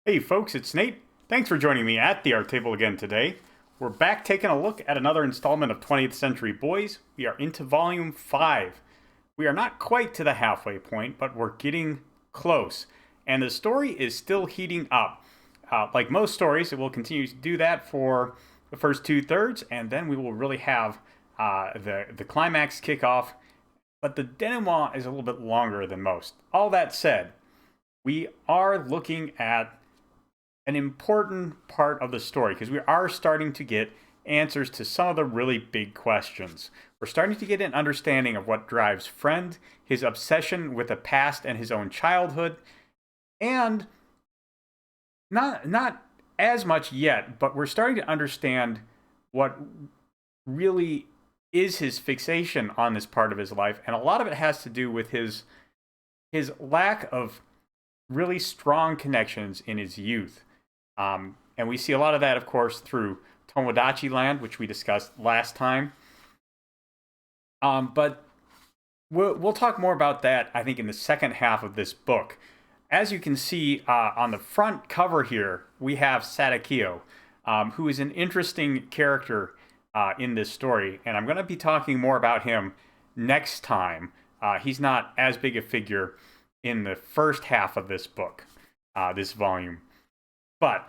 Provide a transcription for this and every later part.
Hey folks, it's Nate. Thanks for joining me at the art table again today. We're back taking a look at another installment of 20th Century Boys. We are into volume 5. We are not quite to the halfway point, but we're getting close. And the story is still heating up. Like most stories, it will continue to do that for the first two-thirds, and then we will really have the climax kick off. But the denouement is a little bit longer than most. All that said, we are looking at an important part of the story because we are starting to get answers to some of the really big questions. We're starting to get an understanding of what drives Friend, his obsession with the past and his own childhood, and not as much yet, but we're starting to understand what really is his fixation on this part of his life, and a lot of it has to do with his lack of really strong connections in his youth. And we see a lot of that, of course, through Tomodachi Land, which we discussed last time. But we'll talk more about that, I think, in the second half of this book. As you can see on the front cover here, we have Sadakio, who is an interesting character in this story. And I'm going to be talking more about him next time. He's not as big a figure in the first half of this book, this volume. But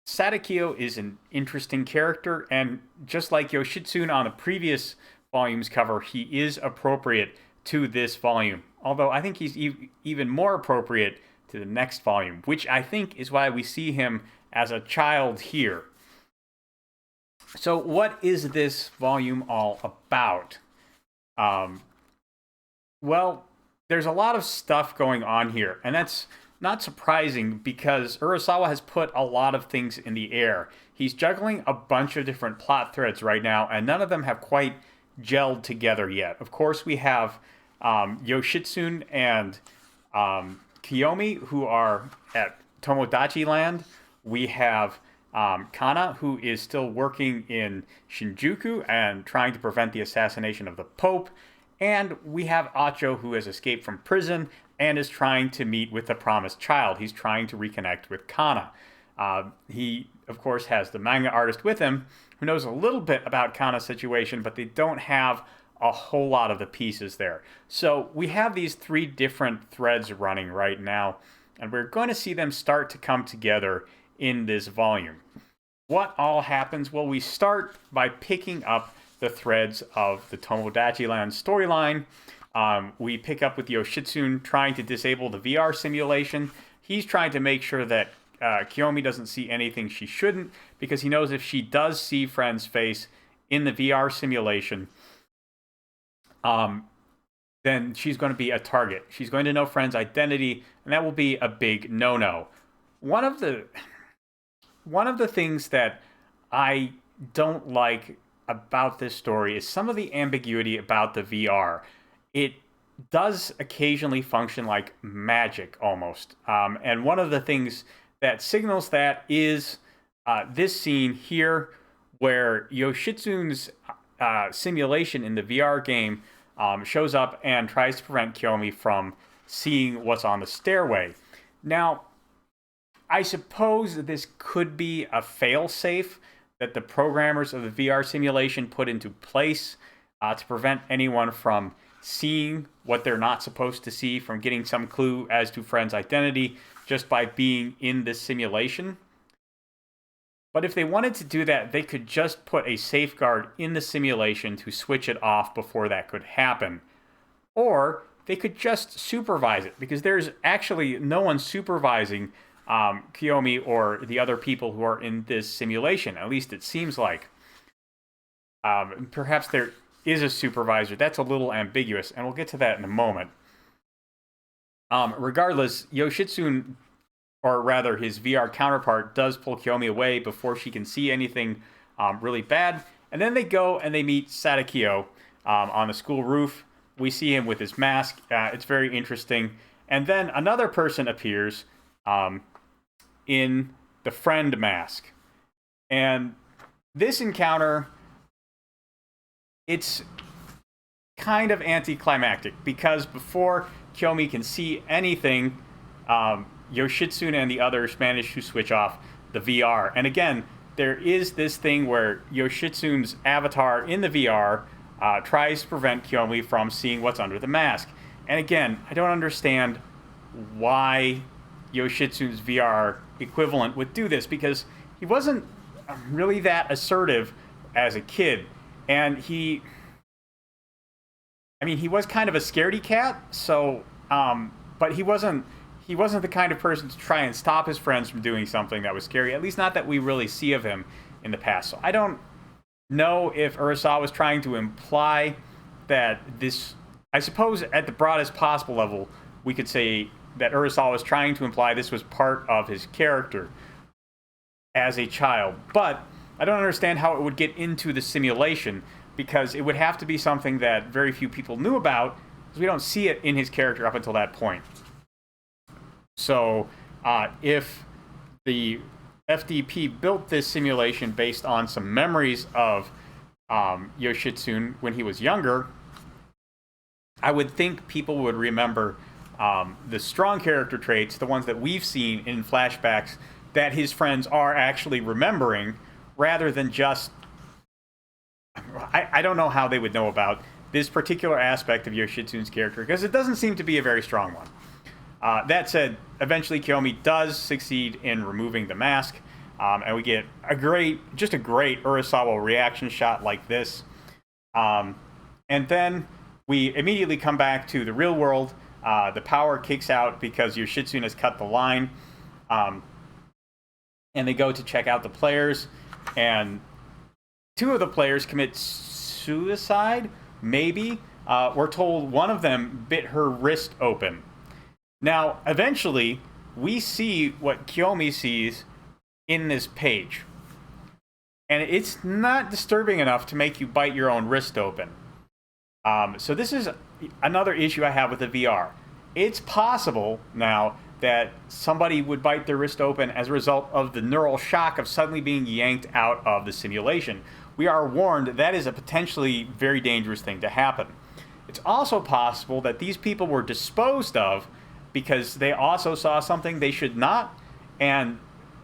Sadakio is an interesting character, and just like Yoshitsune on the previous volume's cover, he is appropriate to this volume. Although I think he's even more appropriate to the next volume, which I think is why we see him as a child here. So what is this volume all about? Well, there's a lot of stuff going on here, and that's not surprising because Urasawa has put a lot of things in the air. He's juggling a bunch of different plot threads right now, and none of them have quite gelled together yet. Of course, we have Yoshitsune and Kiyomi, who are at Tomodachi Land. We have Kana, who is still working in Shinjuku and trying to prevent the assassination of the Pope. And we have Acho, who has escaped from prison and is trying to meet with the promised child. He's trying to reconnect with Kana. He, of course, has the manga artist with him who knows a little bit about Kana's situation, but they don't have a whole lot of the pieces there. So we have these three different threads running right now, and we're going to see them start to come together in this volume. What all happens? Well, we start by picking up the threads of the Tomodachi Land storyline. We pick up with Yoshitsune trying to disable the VR simulation. He's trying to make sure that Kiyomi doesn't see anything she shouldn't, because he knows if she does see Friend's face in the VR simulation, then she's going to be a target. She's going to know Friend's identity, and that will be a big no-no. One of the things that I don't like about this story is some of the ambiguity about the VR. It does occasionally function like magic almost. And one of the things that signals that is this scene here where Yoshitsune's simulation in the VR game shows up and tries to prevent Kiyomi from seeing what's on the stairway. Now, I suppose that this could be a fail-safe that the programmers of the VR simulation put into place to prevent anyone from seeing what they're not supposed to see, from getting some clue as to Friend's identity just by being in this simulation. But if they wanted to do that, they could just put a safeguard in the simulation to switch it off before that could happen. Or they could just supervise it, because there's actually no one supervising Kiyomi or the other people who are in this simulation. At least it seems like. Perhaps there is a supervisor. That's a little ambiguous, and we'll get to that in a moment. Regardless, Yoshitsune, or rather his VR counterpart, does pull Kiyomi away before she can see anything really bad. And then they go and they meet Sadakio on the school roof. We see him with his mask. It's very interesting. And then another person appears in the Friend mask. And this encounter, it's kind of anticlimactic, because before Kiyomi can see anything, Yoshitsune and the others manage to switch off the VR. And again, there is this thing where Yoshitsune's avatar in the VR tries to prevent Kiyomi from seeing what's under the mask. And again, I don't understand why Yoshitsune's VR equivalent would do this, because he wasn't really that assertive as a kid. And he was kind of a scaredy cat, so, but he wasn't the kind of person to try and stop his friends from doing something that was scary, at least not that we really see of him in the past. So I don't know if Urasawa was trying to imply that this, I suppose at the broadest possible level, we could say that Urasawa was trying to imply this was part of his character as a child. But I don't understand how it would get into the simulation, because it would have to be something that very few people knew about, because we don't see it in his character up until that point. So if the FDP built this simulation based on some memories of Yoshitsune when he was younger, I would think people would remember the strong character traits, the ones that we've seen in flashbacks, that his friends are actually remembering, rather than just... I don't know how they would know about this particular aspect of Yoshitsune's character, because it doesn't seem to be a very strong one. That said, eventually Kiyomi does succeed in removing the mask, and we get a great Urasawa reaction shot like this. And then we immediately come back to the real world. The power kicks out because Yoshitsune has cut the line. And they go to check out the players, and two of the players commit suicide, maybe. We're told one of them bit her wrist open. Now, eventually, we see what Kiyomi sees in this page. And it's not disturbing enough to make you bite your own wrist open. So this is another issue I have with the VR. It's possible now that somebody would bite their wrist open as a result of the neural shock of suddenly being yanked out of the simulation. We are warned that is a potentially very dangerous thing to happen. It's also possible that these people were disposed of because they also saw something they should not, and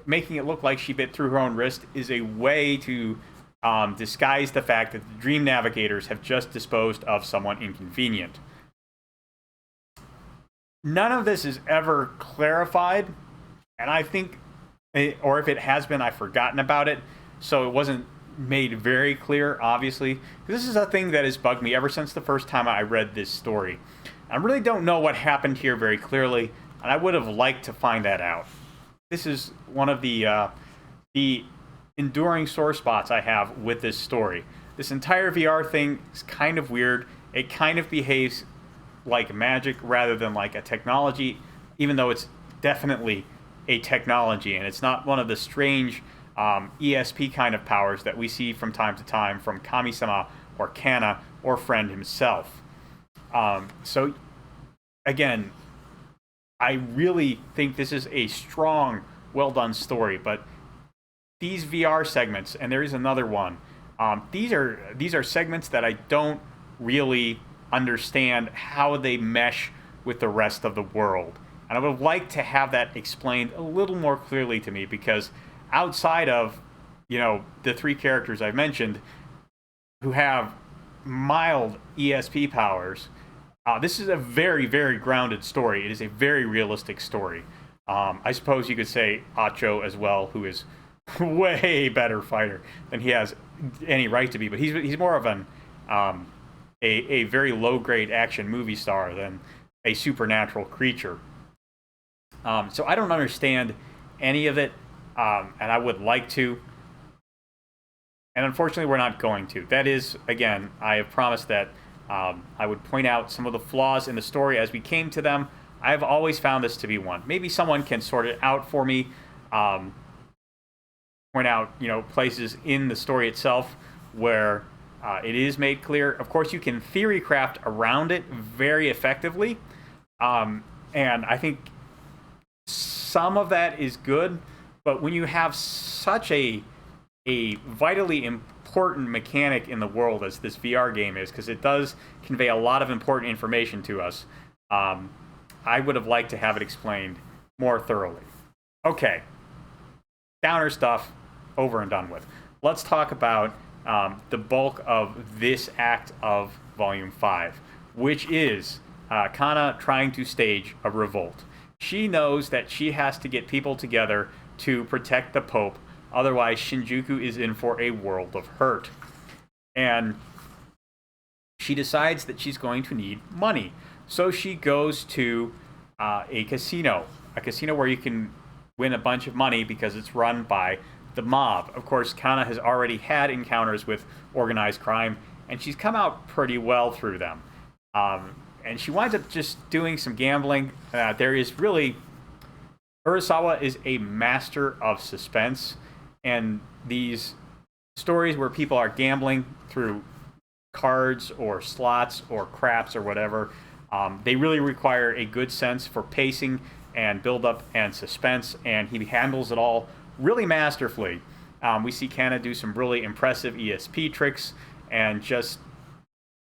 making it look like she bit through her own wrist is a way to disguise the fact that the Dream Navigators have just disposed of someone inconvenient. None of this is ever clarified, and I think, or if it has been, I've forgotten about it, so it wasn't made very clear, obviously. This is a thing that has bugged me ever since the first time I read this story. I really don't know what happened here very clearly, and I would have liked to find that out. This is one of the enduring sore spots I have with this story. This entire VR thing is kind of weird. It kind of behaves like magic rather than like a technology, even though it's definitely a technology, and it's not one of the strange ESP kind of powers that we see from time to time from Kami-sama or Kana or Friend himself. So, again, I really think this is a strong, well-done story, but these VR segments, and there is another one, these are segments that I don't really understand how they mesh with the rest of the world. And I would like to have that explained a little more clearly to me, because outside of, the three characters I've mentioned who have mild ESP powers, this is a very, very grounded story. It is a very realistic story. I suppose you could say Acho as well, who is way better fighter than he has any right to be, but he's more of a very low-grade action movie star than a supernatural creature. So I don't understand any of it, and I would like to. And unfortunately, we're not going to. That is, again, I have promised that I would point out some of the flaws in the story as we came to them. I've always found this to be one. Maybe someone can sort it out for me, point out, places in the story itself where it is made clear. Of course, you can theory craft around it very effectively, and I think some of that is good, but when you have such a vitally important mechanic in the world as this VR game is, because it does convey a lot of important information to us, I would have liked to have it explained more thoroughly. Okay, downer stuff over and done with. Let's talk about the bulk of this act of Volume 5, which is Kana trying to stage a revolt. She knows that she has to get people together to protect the Pope, otherwise, Shinjuku is in for a world of hurt. And she decides that she's going to need money. So she goes to a casino where you can win a bunch of money because it's run by the mob. Of course, Kana has already had encounters with organized crime, and she's come out pretty well through them. And she winds up just doing some gambling. There is really... Urasawa is a master of suspense, and these stories where people are gambling through cards or slots or craps or whatever, they really require a good sense for pacing and build-up and suspense, and he handles it all really masterfully. We see Kana do some really impressive ESP tricks and just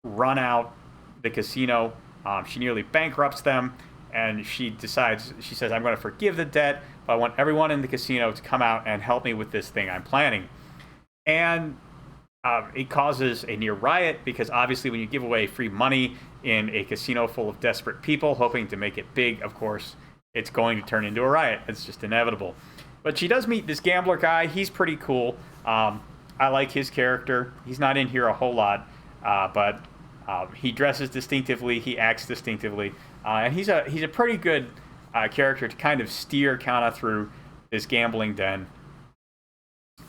run out the casino. She nearly bankrupts them, and she says, I'm going to forgive the debt, but I want everyone in the casino to come out and help me with this thing I'm planning. And it causes a near riot, because obviously when you give away free money in a casino full of desperate people hoping to make it big, of course, it's going to turn into a riot. It's just inevitable. But she does meet this gambler guy. He's pretty cool. I like his character. He's not in here a whole lot, but he dresses distinctively. He acts distinctively. And he's a pretty good character to kind of steer Kana through this gambling den.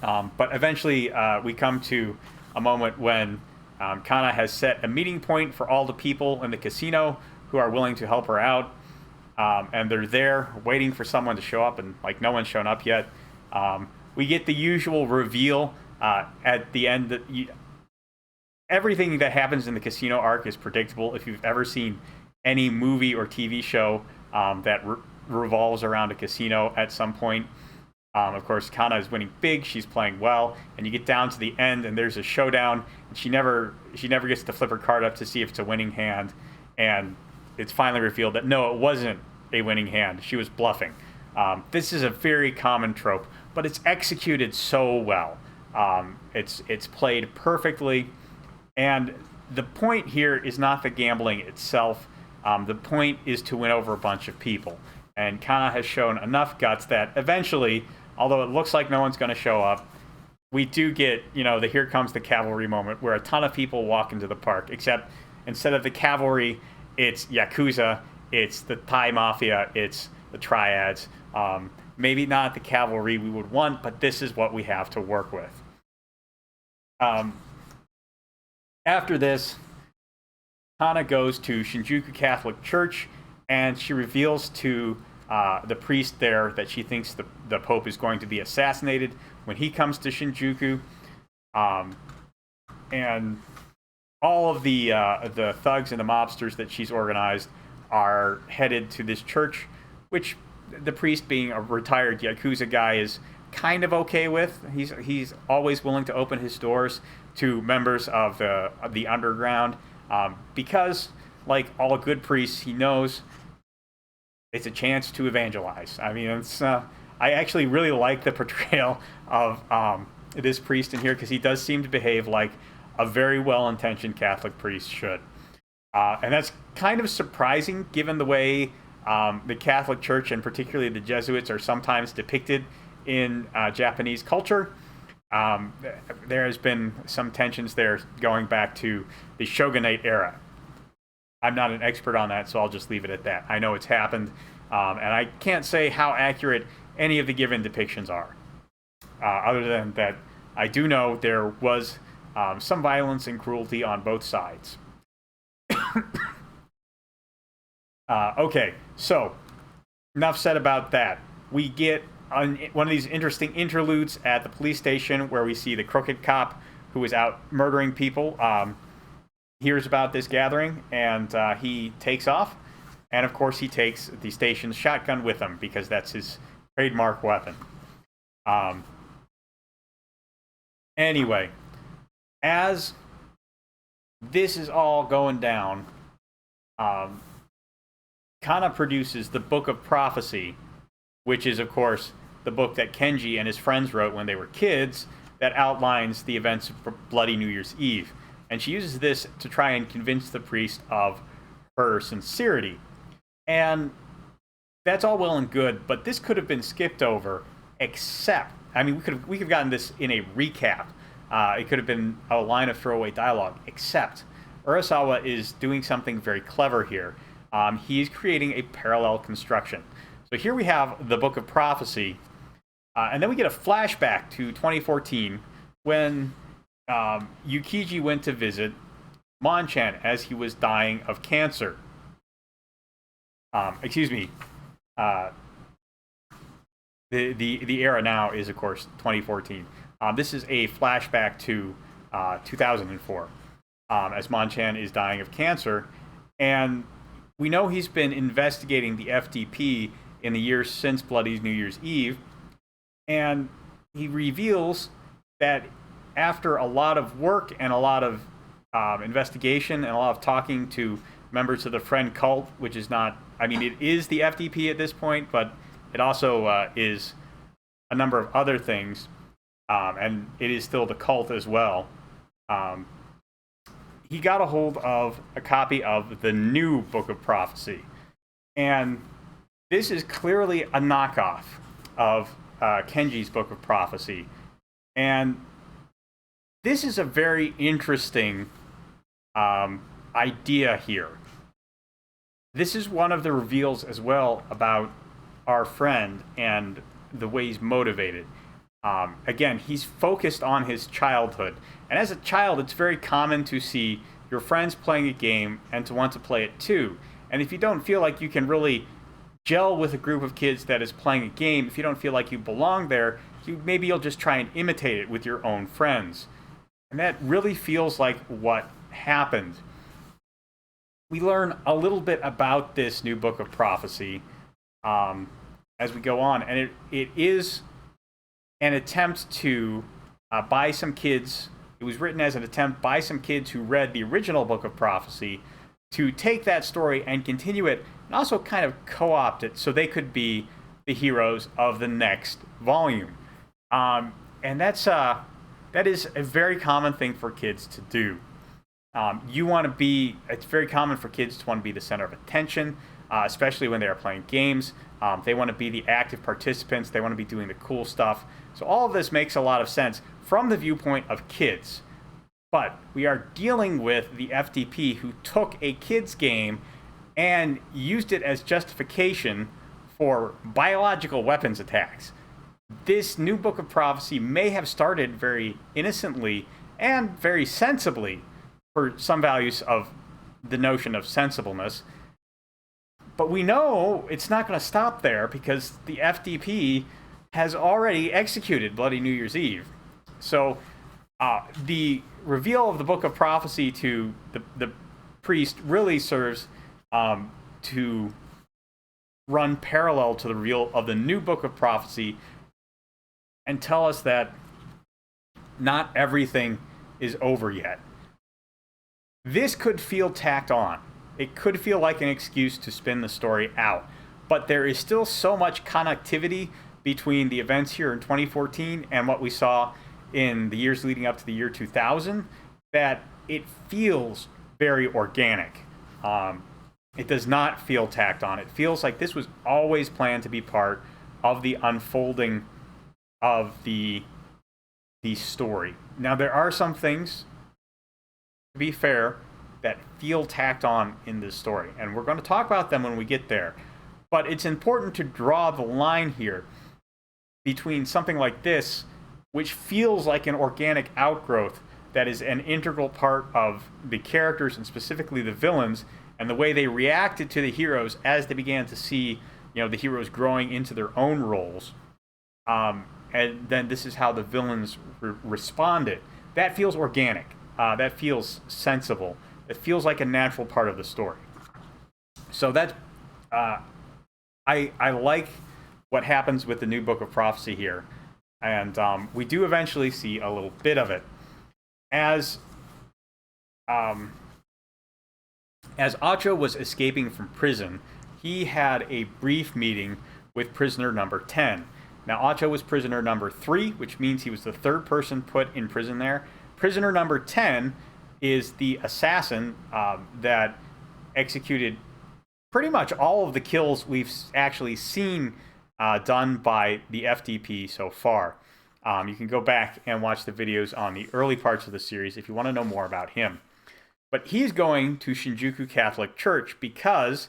But eventually we come to a moment when Kana has set a meeting point for all the people in the casino who are willing to help her out. And they're there waiting for someone to show up, and like no one's shown up yet. We get the usual reveal at the end that everything that happens in the casino arc is predictable. If you've ever seen any movie or TV show that revolves around a casino at some point, of course, Kana is winning big. She's playing well, and you get down to the end, and there's a showdown. And she never gets to flip her card up to see if it's a winning hand, and it's finally revealed that no, it wasn't a winning hand. She was bluffing. This is a very common trope, but it's executed so well. It's played perfectly, and the point here is not the gambling itself. The point is to win over a bunch of people, and Kana has shown enough guts that eventually, although it looks like no one's going to show up, we do get, the here comes the cavalry moment where a ton of people walk into the park, except instead of the cavalry, it's Yakuza, it's the Thai Mafia, it's the Triads. Maybe not the cavalry we would want, but this is what we have to work with. After this, Kana goes to Shinjuku Catholic Church, and she reveals to the priest there that she thinks the Pope is going to be assassinated when he comes to Shinjuku. And all of the thugs and the mobsters that she's organized are headed to this church, which the priest, being a retired Yakuza guy, is kind of okay with. He's always willing to open his doors to members of the underground, because, like all good priests, he knows it's a chance to evangelize. I mean, I actually really like the portrayal of this priest in here, because he does seem to behave like a very well-intentioned Catholic priest should. And that's kind of surprising, given the way the Catholic Church, and particularly the Jesuits, are sometimes depicted in Japanese culture. There has been some tensions there going back to the shogunate era. I'm not an expert on that, so I'll just leave it at that. I know it's happened, and I can't say how accurate any of the given depictions are. Other than that, I do know there was some violence and cruelty on both sides. Okay, so enough said about that. We get one of these interesting interludes at the police station where we see the crooked cop who is out murdering people hears about this gathering, and he takes off. And of course, he takes the station's shotgun with him, because that's his trademark weapon. Anyway, as this is all going down, Kana produces the Book of Prophecy, which is, of course, the book that Kenji and his friends wrote when they were kids that outlines the events of Bloody New Year's Eve. And she uses this to try and convince the priest of her sincerity. And that's all well and good, but this could have been skipped over, except, I mean, we could have gotten this in a recap. It could have been a line of throwaway dialogue, except Urasawa is doing something very clever here. He's creating a parallel construction. So here we have the Book of Prophecy, and then we get a flashback to 2014 when Yukiji went to visit Mon-chan as he was dying of cancer. The era now is, of course, 2014. This is a flashback to 2004, as Mon-chan is dying of cancer, and we know he's been investigating the FDP in the years since Bloody New Year's Eve, and he reveals that after a lot of work and a lot of investigation and a lot of talking to members of the Friend cult, which is not, I mean, it is the FDP at this point, but it also is a number of other things, and it is still the cult as well. He got a hold of a copy of the new Book of Prophecy, and this is clearly a knockoff of Kenji's Book of Prophecy, and this is a very interesting idea here. This is one of the reveals as well about our friend and the way he's motivated. Again, he's focused on his childhood. And as a child, it's very common to see your friends playing a game and to want to play it too. And if you don't feel like you can really gel with a group of kids that is playing a game, if you don't feel like you belong there, maybe you'll just try and imitate it with your own friends. And that really feels like what happened. We learn a little bit about this new Book of Prophecy as we go on, and it is an attempt to by some kids. It was written as an attempt by some kids who read the original Book of Prophecy to take that story and continue it, and also kind of co-opt it so they could be the heroes of the next volume. And that is a very common thing for kids to do. It's very common for kids to want to be the center of attention, especially when they are playing games. They want to be the active participants. They want to be doing the cool stuff. So all of this makes a lot of sense from the viewpoint of kids. But we are dealing with the FDP who took a kid's game and used it as justification for biological weapons attacks. This new Book of Prophecy may have started very innocently and very sensibly for some values of the notion of sensibleness. But we know it's not going to stop there because the FDP has already executed Bloody New Year's Eve. So the reveal of the Book of Prophecy to the priest really serves to run parallel to the reveal of the new Book of Prophecy and tell us that not everything is over yet. This could feel tacked on. It could feel like an excuse to spin the story out. But there is still so much connectivity between the events here in 2014 and what we saw in the years leading up to the year 2000 that it feels very organic. It does not feel tacked on. It feels like this was always planned to be part of the unfolding of the story. Now, there are some things, to be fair, that feel tacked on in this story, and we're going to talk about them when we get there. But it's important to draw the line here between something like this, which feels like an organic outgrowth that is an integral part of the characters and specifically the villains and the way they reacted to the heroes as they began to see, the heroes growing into their own roles. And then this is how the villains responded. That feels organic. That feels sensible. It feels like a natural part of the story. So that I like what happens with the new Book of Prophecy here, and we do eventually see a little bit of it as Acho was escaping from prison. He had a brief meeting with prisoner number 10. Now, Acho was prisoner number 3, which means he was the third person put in prison there. Prisoner number 10 is the assassin that executed pretty much all of the kills we've actually seen done by the FDP so far. You can go back and watch the videos on the early parts of the series if you want to know more about him. But he's going to Shinjuku Catholic Church because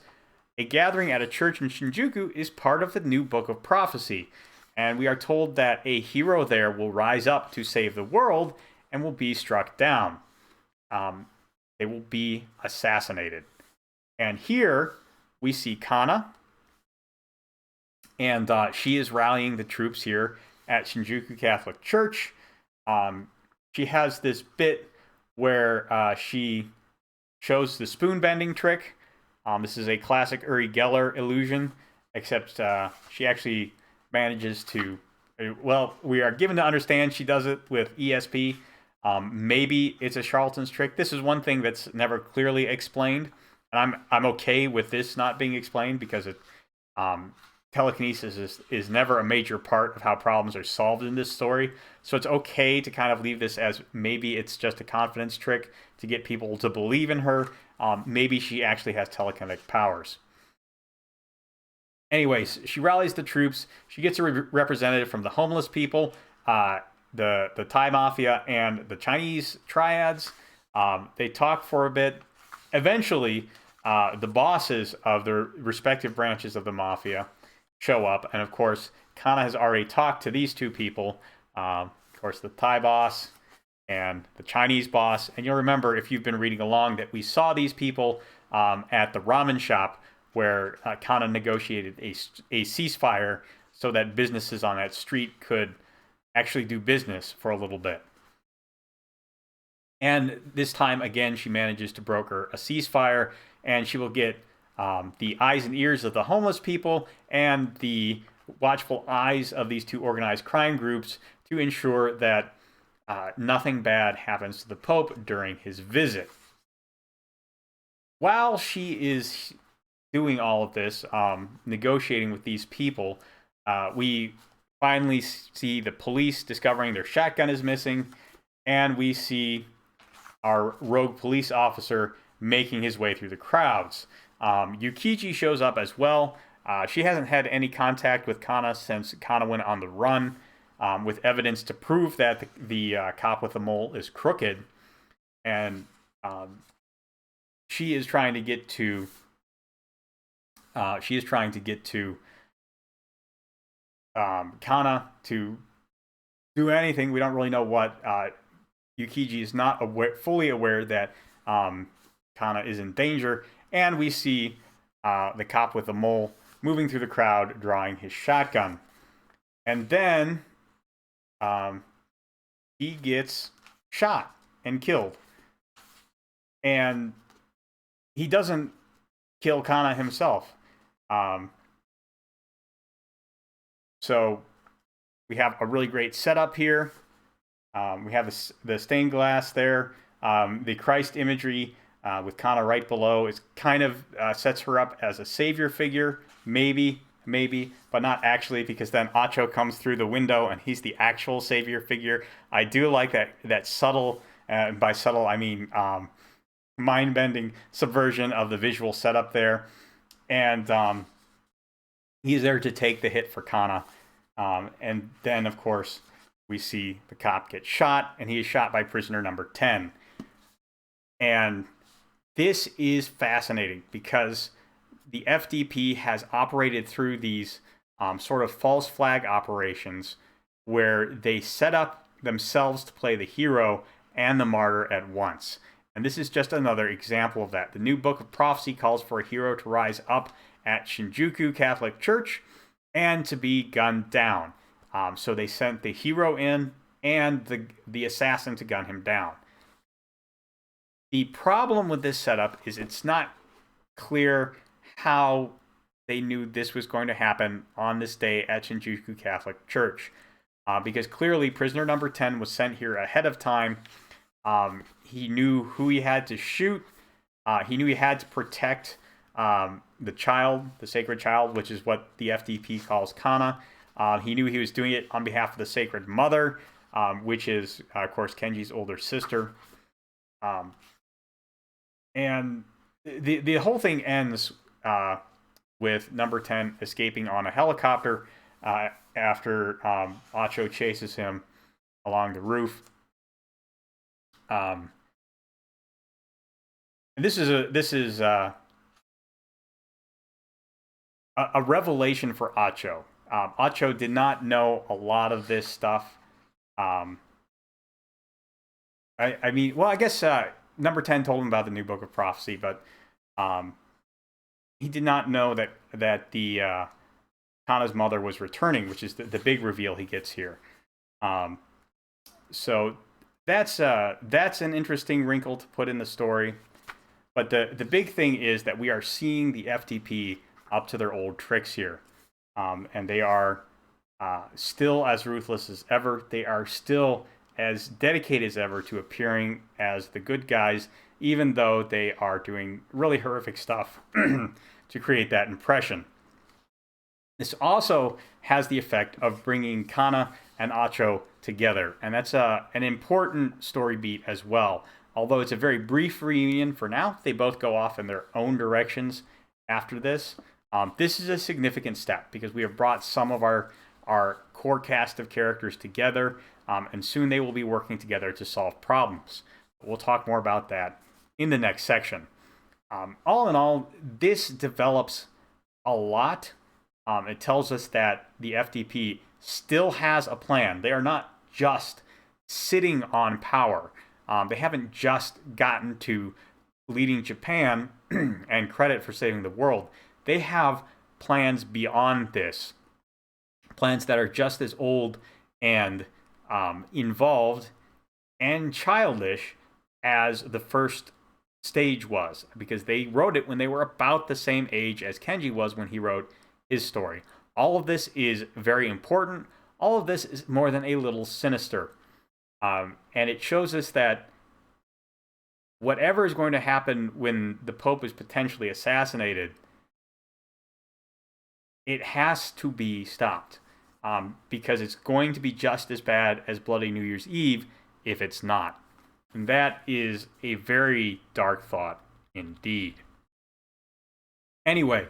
a gathering at a church in Shinjuku is part of the new Book of Prophecy. And we are told that a hero there will rise up to save the world and will be struck down. They will be assassinated. And here we see Kana. And she is rallying the troops here at Shinjuku Catholic Church. She has this bit where she shows the spoon bending trick. This is a classic Uri Geller illusion, except she actually manages to, well, we are given to understand she does it with ESP. Maybe it's a charlatan's trick. This is one thing that's never clearly explained, and I'm okay with this not being explained because it, telekinesis is never a major part of how problems are solved in this story. So it's okay to kind of leave this as maybe it's just a confidence trick to get people to believe in her. Maybe she actually has telekinetic powers. Anyways, she rallies the troops. She gets a representative from the homeless people, the Thai mafia, and the Chinese triads. They talk for a bit. Eventually, the bosses of the respective branches of the mafia show up. And of course, Kana has already talked to these two people. Of course, the Thai boss and the Chinese boss. And you'll remember, if you've been reading along, that we saw these people at the ramen shop where Kana negotiated a ceasefire so that businesses on that street could actually do business for a little bit. And this time, again, she manages to broker a ceasefire, and she will get the eyes and ears of the homeless people and the watchful eyes of these two organized crime groups to ensure that nothing bad happens to the Pope during his visit. While she is doing all of this, negotiating with these people, we finally see the police discovering their shotgun is missing, and we see our rogue police officer making his way through the crowds. Yukiji shows up as well. She hasn't had any contact with Kana since Kana went on the run, with evidence to prove that the cop with the mole is crooked, and she is trying to get to Kana to do anything. We don't really know what. Yukiji is not fully aware that Kana is in danger, and we see the cop with the mole moving through the crowd, drawing his shotgun. And then he gets shot and killed. And he doesn't kill Kana himself. So we have a really great setup here. We have the stained glass there. The Christ imagery with Kana right below is kind of sets her up as a savior figure, maybe, but not actually, because then Acho comes through the window and he's the actual savior figure. I do like that subtle, by subtle I mean mind-bending subversion of the visual setup there. And he's there to take the hit for Kana. And then, of course, we see the cop get shot, and he is shot by prisoner number 10. And this is fascinating because the FDP has operated through these sort of false flag operations where they set up themselves to play the hero and the martyr at once. And this is just another example of that. The new Book of Prophecy calls for a hero to rise up at Shinjuku Catholic Church and to be gunned down. So they sent the hero in and the assassin to gun him down. The problem with this setup is it's not clear how they knew this was going to happen on this day at Shinjuku Catholic Church. Because clearly prisoner number 10 was sent here ahead of time. He knew who he had to shoot. He knew he had to protect the child, the sacred child, which is what the FDP calls Kana. He knew he was doing it on behalf of the Sacred Mother, which is, of course, Kenji's older sister. And the whole thing ends with number 10 escaping on a helicopter after Acho chases him along the roof. And this is a revelation for Acho. Acho did not know a lot of this stuff. I mean, well, I guess number 10 told him about the new book of prophecy, but he did not know that the Kana's mother was returning, which is the big reveal he gets here. So that's an interesting wrinkle to put in the story. But the big thing is that we are seeing the FDP up to their old tricks here. And they are still as ruthless as ever. They are still as dedicated as ever to appearing as the good guys, even though they are doing really horrific stuff to create that impression. This also has the effect of bringing Kana and Acho together, and that's an important story beat as well. Although it's a very brief reunion for now, they both go off in their own directions after this. This is a significant step because we have brought some of our core cast of characters together, and soon they will be working together to solve problems. We'll talk more about that in the next section. All in all, this develops a lot. It tells us that the FDP still has a plan. They are not just sitting on power. They haven't just gotten to leading Japan and credit for saving the world. They have plans beyond this. Plans that are just as old and involved and childish as the first stage was, because they wrote it when they were about the same age as Kenji was when he wrote his story. All of this is very important. All of this is more than a little sinister. And it shows us that whatever is going to happen when the Pope is potentially assassinated, it has to be stopped. Because it's going to be just as bad as Bloody New Year's Eve if it's not. And that is a very dark thought indeed. Anyway,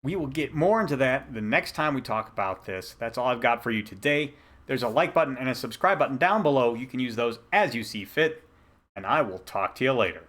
we will get more into that the next time we talk about this. That's all I've got for you today. There's a like button and a subscribe button down below. You can use those as you see fit. And I will talk to you later.